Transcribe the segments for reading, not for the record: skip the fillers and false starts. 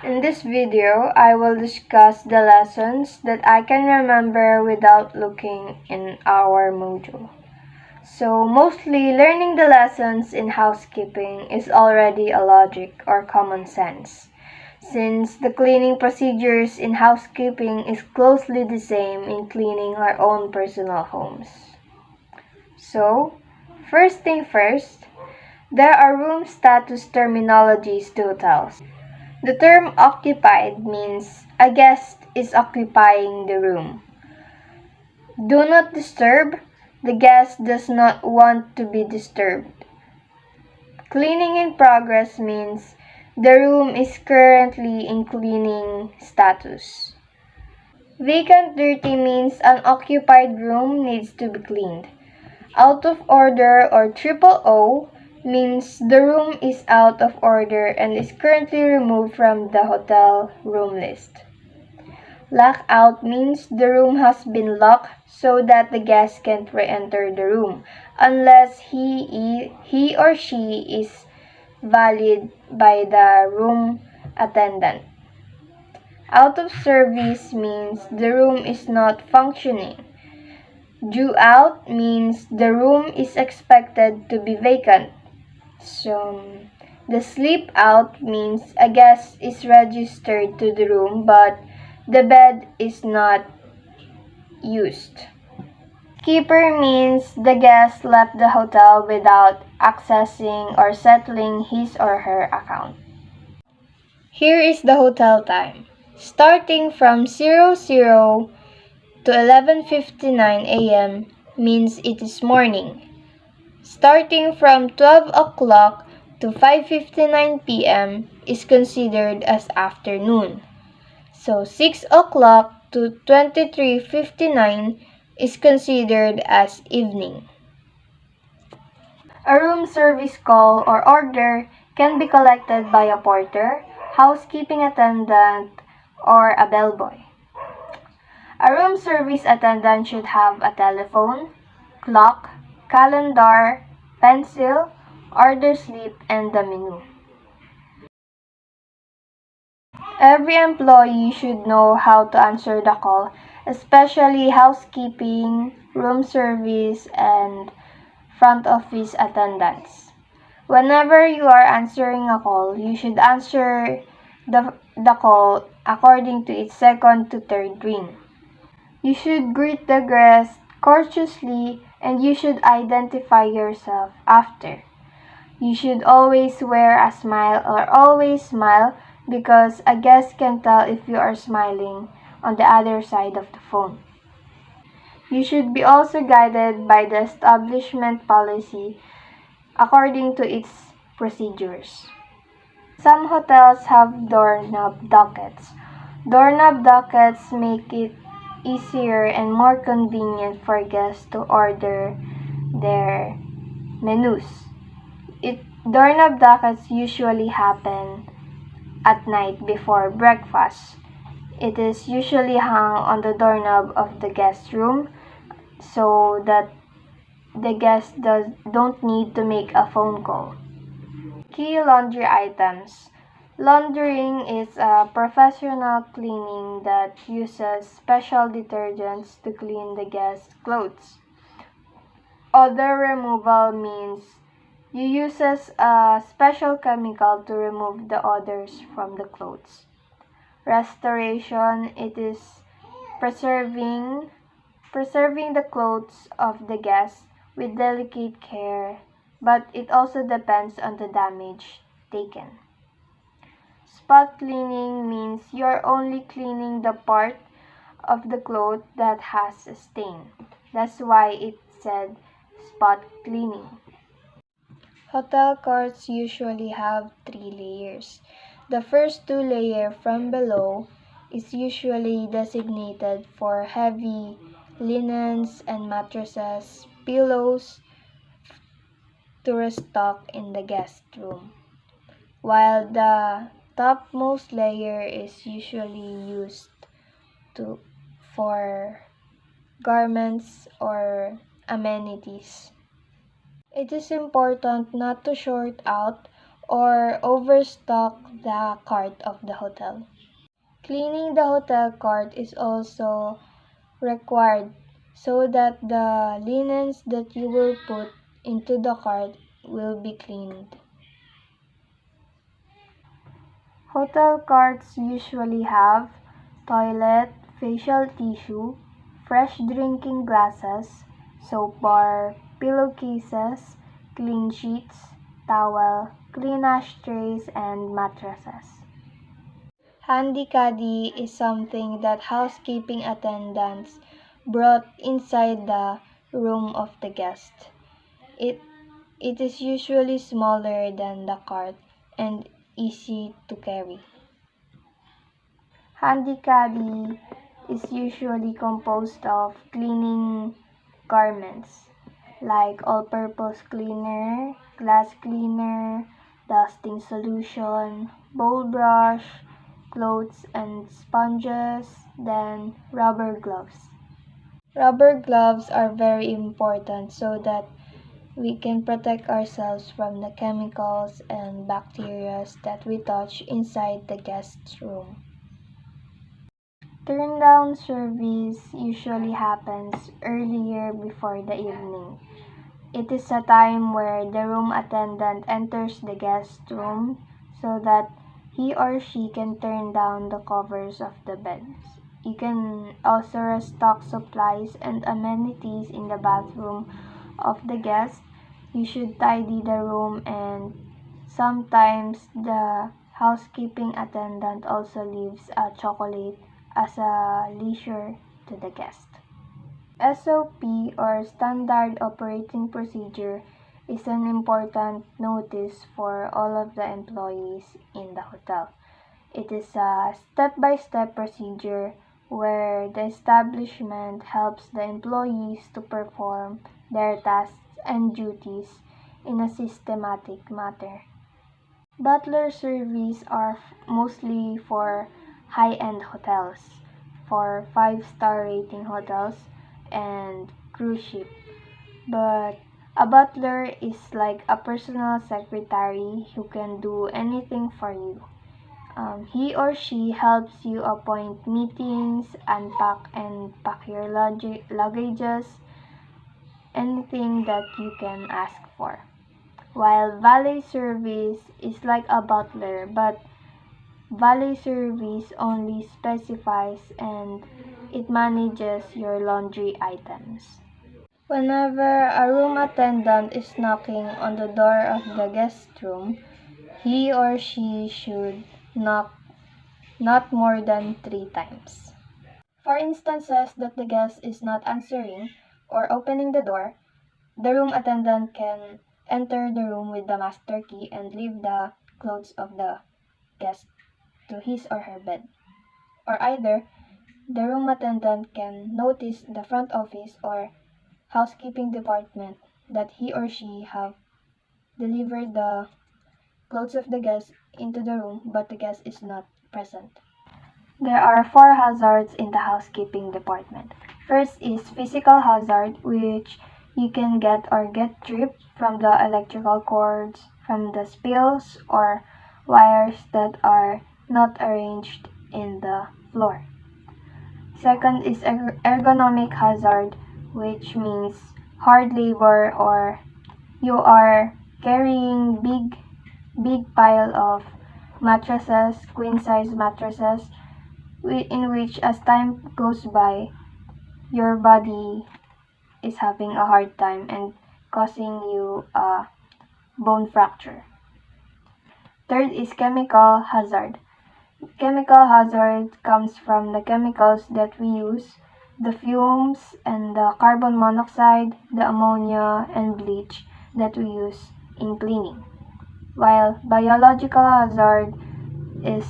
In this video, I will discuss the lessons that I can remember without looking in our module. So, mostly learning the lessons in housekeeping is already a logic or common sense, since the cleaning procedures in housekeeping is closely the same in cleaning our own personal homes. So, first thing first, there are room status terminologies to hotels. The term occupied means a guest is occupying the room. Do not disturb, the guest does not want to be disturbed. Cleaning in progress means the room is currently in cleaning status. Vacant dirty means an occupied room needs to be cleaned. Out of order or triple O means the room is out of order and is currently removed from the hotel room list. Lock out means the room has been locked so that the guest can't re-enter the room unless he or she is valid by the room attendant. Out of service means the room is not functioning. Due out means the room is expected to be vacant. So, the sleep out means a guest is registered to the room but the bed is not used. Keeper means the guest left the hotel without accessing or settling his or her account. Here is the hotel time. Starting from 00 to 11:59 a.m. means it is morning. Starting from 12 o'clock to 5:59 p.m. is considered as afternoon. So 6 o'clock to 23:59 is considered as evening. A room service call or order can be collected by a porter, housekeeping attendant, or a bellboy. A room service attendant should have a telephone, clock, calendar, pencil, order slip, and the menu. Every employee should know how to answer the call, especially housekeeping, room service, and front office attendants. Whenever you are answering a call, you should answer the call according to its second to third ring. You should greet the guest courteously and you should identify yourself after. You should always wear a smile or always smile because a guest can tell if you are smiling on the other side of the phone. You should be also guided by the establishment policy according to its procedures. Some hotels have doorknob dockets. Doorknob dockets make it easier and more convenient for guests to order their menus. Doorknob dockets usually happen at night before breakfast. It is usually hung on the doorknob of the guest room so that the guest don't need to make a phone call. Key laundry items. Laundering is a professional cleaning that uses special detergents to clean the guest's clothes. Odor removal means you uses a special chemical to remove the odors from the clothes. Restoration, it is preserving the clothes of the guest with delicate care, but it also depends on the damage taken. Spot cleaning means you're only cleaning the part of the cloth that has a stain. That's why it said spot cleaning. Hotel courts usually have 3 layers. The first 2 layers from below is usually designated for heavy linens and mattresses, pillows to restock in the guest room, while the topmost layer is usually used for garments or amenities. It is important not to short out or overstock the cart of the hotel. Cleaning the hotel cart is also required so that the linens that you will put into the cart will be cleaned. Hotel carts usually have toilet, facial tissue, fresh drinking glasses, soap bar, pillowcases, clean sheets, towel, clean ashtrays, and mattresses. Handy caddy is something that housekeeping attendants brought inside the room of the guest. It, it is usually smaller than the cart and easy to carry. Handy caddy is usually composed of cleaning garments like all-purpose cleaner, glass cleaner, dusting solution, bowl brush, clothes and sponges, then rubber gloves. Rubber gloves are very important so that we can protect ourselves from the chemicals and bacteria that we touch inside the guest's room. Turn down service usually happens earlier before the evening. It is a time where the room attendant enters the guest room so that he or she can turn down the covers of the beds. You can also restock supplies and amenities in the bathroom of the guest. You should tidy the room, and sometimes the housekeeping attendant also leaves a chocolate as a leisure to the guest. SOP or Standard Operating Procedure is an important notice for all of the employees in the hotel. It is a step-by-step procedure where the establishment helps the employees to perform their tasks and duties in a systematic manner. Butler service are mostly for high-end hotels, for 5-star rating hotels, and cruise ship. But a butler is like a personal secretary who can do anything for you. He or she helps you appoint meetings, unpack and pack your luggages, anything that you can ask for. While valet service is like a butler, but valet service only specifies and it manages your laundry items. Whenever a room attendant is knocking on the door of the guest room, he or she should knock not more than 3 times. For instances that the guest is not answering or opening the door, the room attendant can enter the room with the master key and leave the clothes of the guest to his or her bed. Or either, the room attendant can notice the front office or housekeeping department that he or she have delivered the clothes of the guest into the room but the guest is not present. There are 4 hazards in the housekeeping department. First is physical hazard, which you can get tripped from the electrical cords, from the spills or wires that are not arranged in the floor. Second is ergonomic hazard, which means hard labor or you are carrying big pile of mattresses, queen size mattresses, in which as time goes by, your body is having a hard time and causing you a bone fracture. Third is chemical hazard. Chemical hazard comes from the chemicals that we use, the fumes and the carbon monoxide, the ammonia and bleach that we use in cleaning. While biological hazard is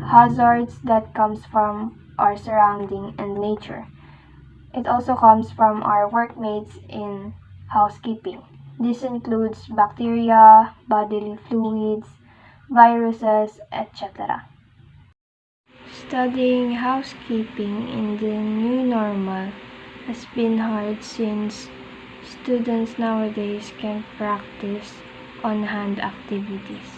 hazards that comes from our surrounding and nature. It also comes from our workmates in housekeeping. This includes bacteria, bodily fluids, viruses, etc. Studying housekeeping in the new normal has been hard since students nowadays can practice on-hand activities.